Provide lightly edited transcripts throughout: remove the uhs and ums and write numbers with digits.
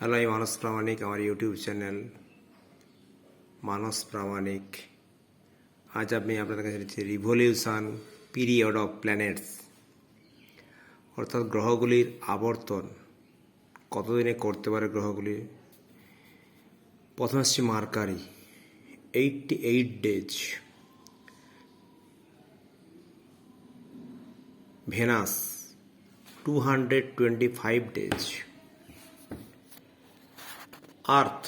Hello, আমি মানস প্রামাণিক। আমার YouTube channel মানস প্রামাণিক। আজ আমি আপনাদের কাছে দিচ্ছি রিভলিউশন পিরিয়ড অফ প্ল্যানেটস, অর্থাৎ গ্রহগুলির আবর্তন কতদিনে করতে পারে গ্রহগুলি। প্রথমে আসছে Mercury, 88 days. Venus 225 days. Earth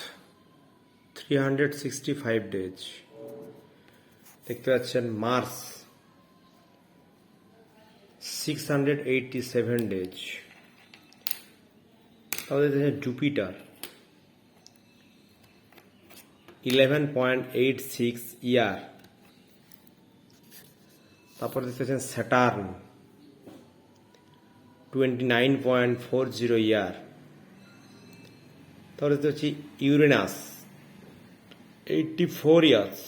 365 days. দেখতে পাচ্ছেন মার্স 687 ডেজ। তারপরে দেখছেন জুপিটার 11.86 ইয়ার। তারপর দেখতে পাচ্ছেন স্যাটার্ন 29.40 ইয়ার। তারপরে দেখতে পাচ্ছি ইউরেনাস 84 ইয়ার্স।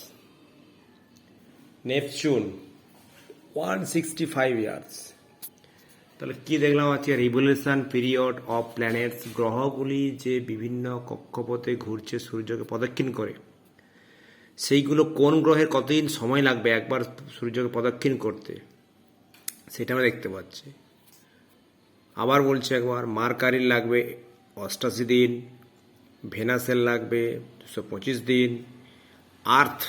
Neptune 165 years. তাহলে কি দেখলাম আজকে? রিভলিউশন পিরিয়ড অফ প্ল্যানেটস, গ্রহগুলি যে বিভিন্ন কক্ষপথে ঘুরছে, সূর্যকে প্রদক্ষিণ করে, সেইগুলো কোন গ্রহের কতদিন সময় লাগবে একবার সূর্যকে প্রদক্ষিণ করতে, সেটা আমরা দেখতে পাচ্ছি। আবার বলছি একবার, মার্কারির লাগবে 88 দিন, ভেনাসের লাগবে 225 দিন, আর্থ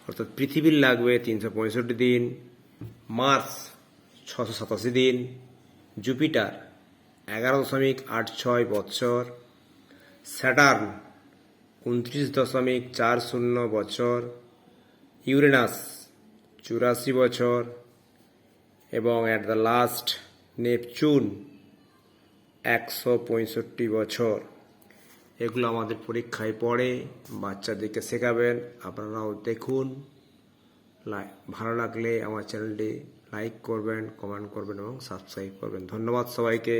অর্থাৎ পৃথিবীর লাগবে 365 দিন, মার্স 687 দিন, জুপিটার 11.86 বছর, স্যাটার্ন 29.40 বছর, ইউরেনাস 84 বছর এবং অ্যাট দ্য লাস্ট নেপচুন 165 বছর। এগুলো আমাদের পরীক্ষায় পড়ে, বাচ্চাদেরকে শেখাবেন। আপনারাও দেখুন। ভালো লাগলে আমার চ্যানেলটি লাইক করবেন, কমেন্ট করবেন এবং সাবস্ক্রাইব করবেন। ধন্যবাদ সবাইকে।